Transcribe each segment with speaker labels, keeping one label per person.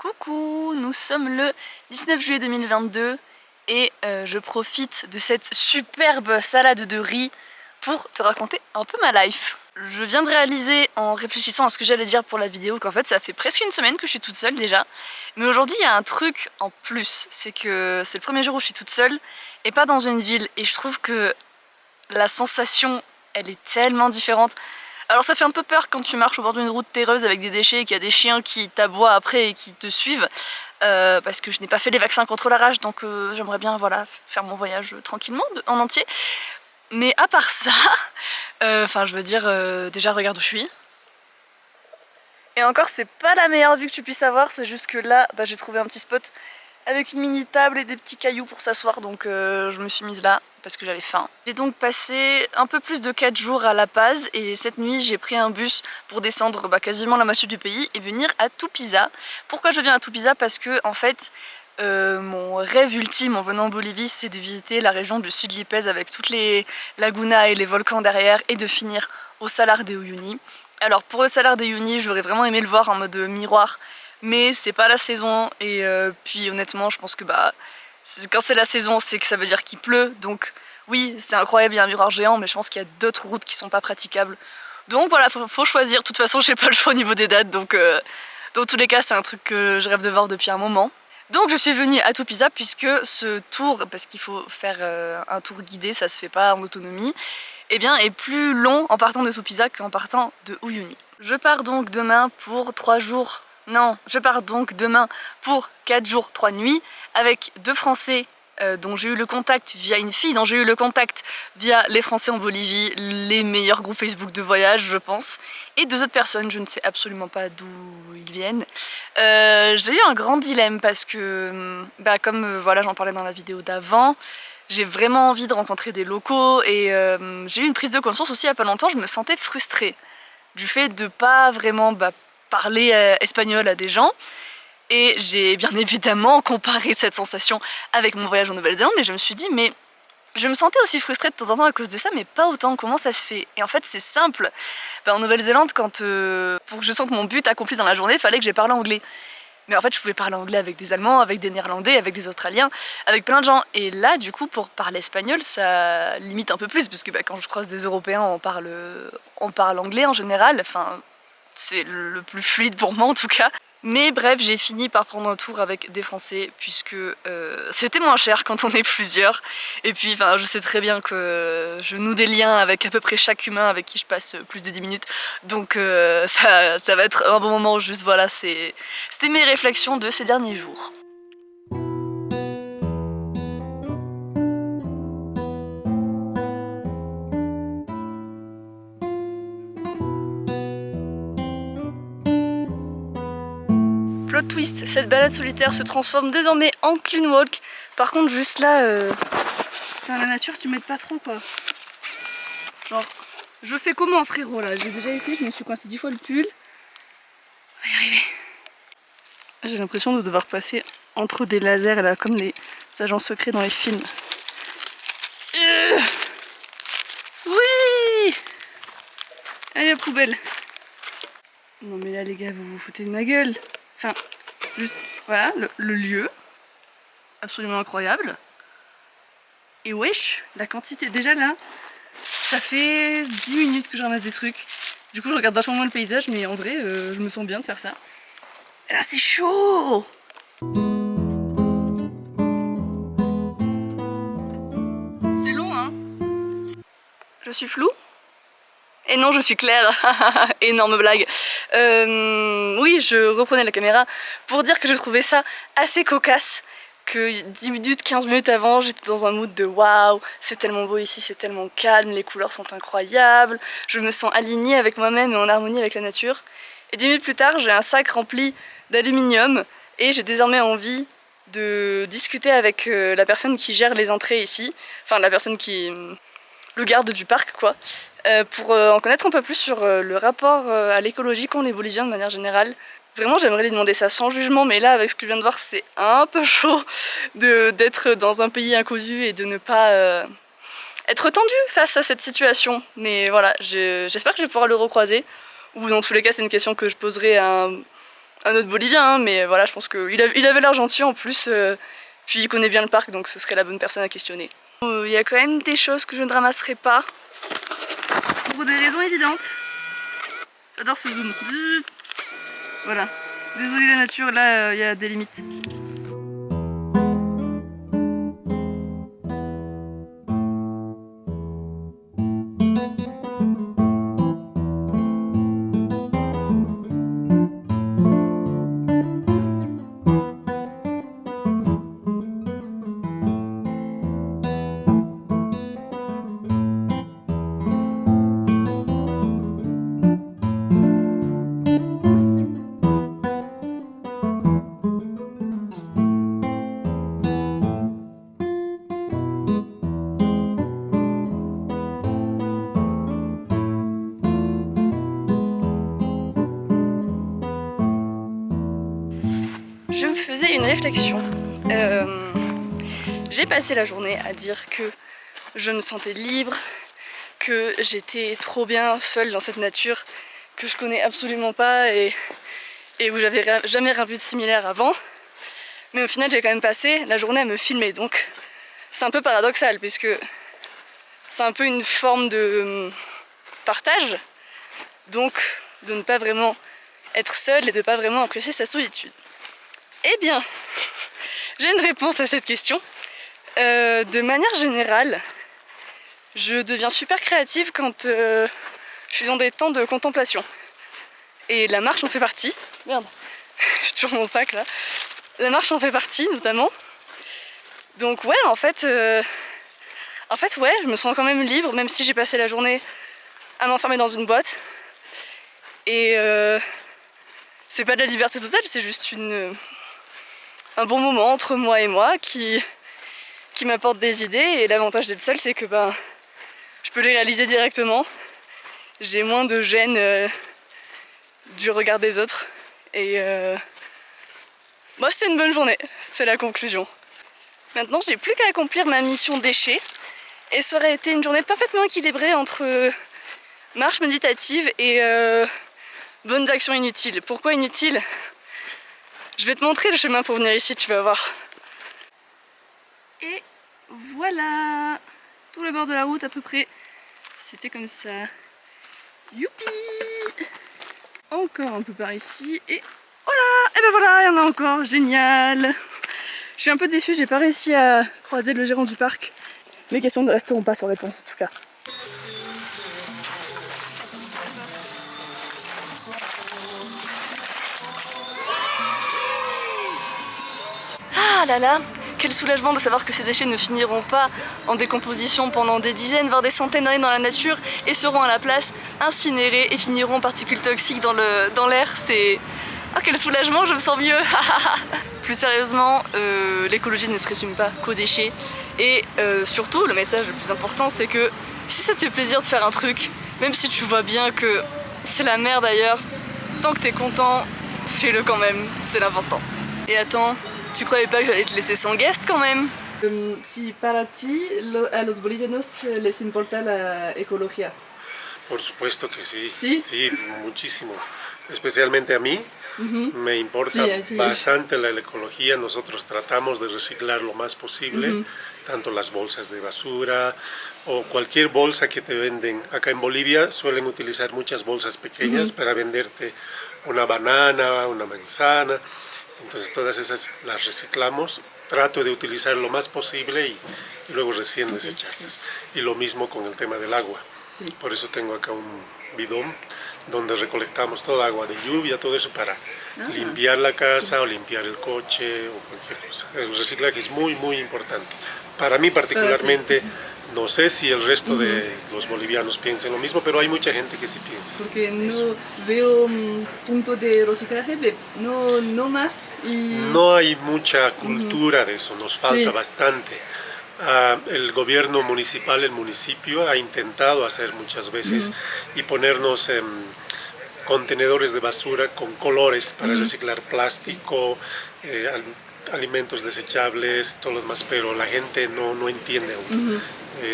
Speaker 1: Coucou, nous sommes le 19 juillet 2022 et je profite de cette superbe salade de riz pour te raconter un peu ma life. Je viens de réaliser en réfléchissant à ce que j'allais dire pour la vidéo qu'en fait ça fait presque une semaine que je suis toute seule déjà. Mais aujourd'hui il y a un truc en plus, c'est que c'est le premier jour où je suis toute seule et pas dans une ville, et je trouve que la sensation elle est tellement différente. Alors ça fait un peu peur quand tu marches au bord d'une route terreuse avec des déchets et qu'il y a des chiens qui t'aboient après et qui te suivent, parce que je n'ai pas fait les vaccins contre la rage, donc j'aimerais bien voilà, faire mon voyage tranquillement en entier. Mais à part ça, enfin je veux dire, déjà regarde où je suis. Et encore c'est pas la meilleure vue que tu puisses avoir, c'est juste que là j'ai trouvé un petit spot avec une mini table et des petits cailloux pour s'asseoir, donc je me suis mise là parce que j'avais faim. J'ai donc passé un peu plus de 4 jours à La Paz et cette nuit j'ai pris un bus pour descendre quasiment la moitié du pays et venir à Tupiza. Pourquoi je viens à Tupiza? Parce que en fait mon rêve ultime en venant en Bolivie, c'est de visiter la région du sud Lipez avec toutes les lagunas et les volcans derrière et de finir au Salar de Uyuni. Alors pour le Salar de Uyuni, j'aurais vraiment aimé le voir en mode miroir, mais c'est pas la saison et puis honnêtement je pense que quand c'est la saison c'est que ça veut dire qu'il pleut, donc oui c'est incroyable, il y a un miroir géant, mais je pense qu'il y a d'autres routes qui sont pas praticables, donc voilà, faut choisir. De toute façon j'ai pas le choix au niveau des dates, donc dans tous les cas c'est un truc que je rêve de voir depuis un moment. Donc je suis venue à Tupiza puisque ce tour, parce qu'il faut faire un tour guidé, ça se fait pas en autonomie, eh bien, est plus long en partant de Tupiza qu'en partant de Uyuni. Je pars donc demain pour 3 jours, non, je pars donc demain pour 4 jours, 3 nuits, avec 2 Français dont j'ai eu le contact via une fille, dont j'ai eu le contact via les Français en Bolivie, les meilleurs groupes Facebook de voyage je pense, et 2 autres personnes, je ne sais absolument pas d'où ils viennent. J'ai eu un grand dilemme parce que, comme voilà j'en parlais dans la vidéo d'avant, j'ai vraiment envie de rencontrer des locaux et j'ai eu une prise de conscience aussi il n'y a pas longtemps, je me sentais frustrée du fait de pas vraiment parler espagnol à des gens. Et j'ai bien évidemment comparé cette sensation avec mon voyage en Nouvelle-Zélande et je me suis dit mais je me sentais aussi frustrée de temps en temps à cause de ça, mais pas autant. Comment ça se fait? Et en fait c'est simple, en Nouvelle-Zélande pour que je sente mon but accompli dans la journée, il fallait que j'ai parlé anglais. Mais en fait je pouvais parler anglais avec des Allemands, avec des Néerlandais, avec des Australiens, avec plein de gens. Et là du coup pour parler espagnol ça limite un peu plus, parce que quand je croise des Européens on parle anglais en général, enfin c'est le plus fluide pour moi en tout cas. Mais bref, j'ai fini par prendre un tour avec des Français puisque c'était moins cher quand on est plusieurs. Et puis je sais très bien que je noue des liens avec à peu près chaque humain avec qui je passe plus de 10 minutes. Donc ça va être un bon moment, juste voilà, c'était mes réflexions de ces derniers jours. Plot twist, cette balade solitaire se transforme désormais en clean walk. Par contre juste là, la nature tu m'aides pas trop quoi. Genre, je fais comment frérot là? J'ai déjà essayé, je me suis coincé 10 fois le pull. On va y arriver. J'ai l'impression de devoir passer entre des lasers là, comme les agents secrets dans les films. Oui! Allez la poubelle. Non mais là les gars, vous vous foutez de ma gueule. Enfin, juste, voilà, le lieu, absolument incroyable. Et wesh, la quantité, déjà là, ça fait 10 minutes que je ramasse des trucs. Du coup, je regarde vachement moins le paysage, mais en vrai, je me sens bien de faire ça. Et là, c'est chaud! C'est long, hein? Je suis floue? Et non, je suis claire. Énorme blague. Oui, je reprenais la caméra pour dire que je trouvais ça assez cocasse, que 10 minutes, 15 minutes avant, j'étais dans un mood de waouh, c'est tellement beau ici, c'est tellement calme, les couleurs sont incroyables, je me sens alignée avec moi-même et en harmonie avec la nature. Et 10 minutes plus tard, j'ai un sac rempli d'aluminium et j'ai désormais envie de discuter avec la personne qui gère les entrées ici, enfin la personne qui... le garde du parc quoi, pour en connaître un peu plus sur le rapport à l'écologie qu'ont les Boliviens de manière générale. Vraiment j'aimerais lui demander ça sans jugement, mais là avec ce que je viens de voir c'est un peu chaud d'être dans un pays inconnu et de ne pas être tendu face à cette situation. Mais voilà, j'espère que je vais pouvoir le recroiser, ou dans tous les cas c'est une question que je poserai à un autre Bolivien, hein, mais voilà, je pense qu'il avait l'air gentil en plus, puis il connaît bien le parc, donc ce serait la bonne personne à questionner. Il y a quand même des choses que je ne ramasserai pas, pour des raisons évidentes. J'adore ce zoom. Voilà. Désolé la nature, là il y a des limites. Je me faisais une réflexion. J'ai passé la journée à dire que je me sentais libre, que j'étais trop bien seule dans cette nature que je connais absolument pas et où j'avais jamais rien vu de similaire avant. Mais au final j'ai quand même passé la journée à me filmer, donc c'est un peu paradoxal puisque c'est un peu une forme de partage, donc de ne pas vraiment être seule et de ne pas vraiment apprécier sa solitude. Eh bien, j'ai une réponse à cette question. De manière générale, je deviens super créative quand je suis dans des temps de contemplation. Et la marche en fait partie. Merde, j'ai toujours mon sac là. La marche en fait partie notamment. Donc ouais, en fait ouais, je me sens quand même libre, même si j'ai passé la journée à m'enfermer dans une boîte. Et c'est pas de la liberté totale, c'est juste un bon moment entre moi et moi qui m'apporte des idées, et l'avantage d'être seule c'est que je peux les réaliser directement. J'ai moins de gêne du regard des autres et moi c'est une bonne journée, c'est la conclusion. Maintenant j'ai plus qu'à accomplir ma mission déchet et ça aurait été une journée parfaitement équilibrée entre marche méditative et bonnes actions inutiles. Pourquoi inutiles ? Je vais te montrer le chemin pour venir ici, tu vas voir. Et voilà, tout le bord de la route à peu près, c'était comme ça. Youpi! Encore un peu par ici et voilà! Et ben voilà, il y en a encore, génial! Je suis un peu déçue, j'ai pas réussi à croiser le gérant du parc. Mes questions ne resteront pas sans réponse en tout cas. Ah là là, quel soulagement de savoir que ces déchets ne finiront pas en décomposition pendant des dizaines, voire des centaines d'années dans la nature et seront à la place incinérés et finiront en particules toxiques dans l'air. C'est... Oh quel soulagement, je me sens mieux. Plus sérieusement, l'écologie ne se résume pas qu'aux déchets. Et surtout, le message le plus important, c'est que si ça te fait plaisir de faire un truc, même si tu vois bien que c'est la merde ailleurs, tant que t'es content, fais-le quand même, c'est l'important. Et attends, tu croyais pas que j'allais te laisser sans guest quand même? Si para ti, a los bolivianos les importa la ecología.
Speaker 2: Por supuesto que sí.
Speaker 1: ¿Sí?
Speaker 2: Sí, muchísimo. Especialmente a mí, me importa bastante la ecología. Nosotros tratamos de reciclar lo más posible, tanto las bolsas de basura o cualquier bolsa que te venden. Acá en Bolivia suelen utilizar muchas bolsas pequeñas para venderte una banana, una manzana. Entonces todas esas las reciclamos, trato de utilizar lo más posible y luego recién desecharlas. Y lo mismo con el tema del agua. Sí. Por eso tengo acá un bidón donde recolectamos toda agua de lluvia, todo eso para limpiar la casa o limpiar el coche o cualquier cosa. El reciclaje es muy muy importante. Para mí particularmente, no sé si el resto de los bolivianos piensan lo mismo, pero hay mucha gente que sí piensa.
Speaker 1: Porque no veo punto de reciclaje, no más. Y...
Speaker 2: No hay mucha cultura de eso, nos falta bastante. El gobierno municipal, el municipio, ha intentado hacer muchas veces y ponernos contenedores de basura con colores para reciclar plástico, alimentos desechables, todo lo demás, pero la gente no entiende aún.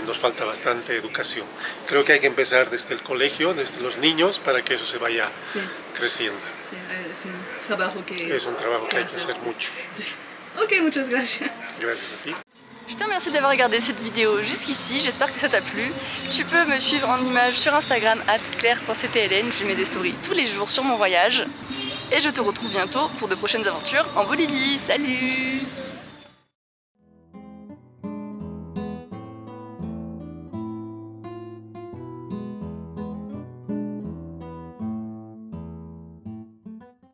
Speaker 2: Nos falta bastante educación. Creo que hay que empezar desde el colegio, desde los niños, para que eso se vaya creciendo.
Speaker 3: Sí, es un trabajo que...
Speaker 2: Es un trabajo que hay que hacer mucho.
Speaker 3: Ok, muchas gracias.
Speaker 2: Gracias a ti.
Speaker 1: Je te remercie d'avoir regardé cette vidéo jusqu'ici, j'espère que ça t'a plu. Tu peux me suivre en images sur Instagram @claire.ctln, je mets des stories tous les jours sur mon voyage. Et je te retrouve bientôt pour de prochaines aventures en Bolivie. Salut!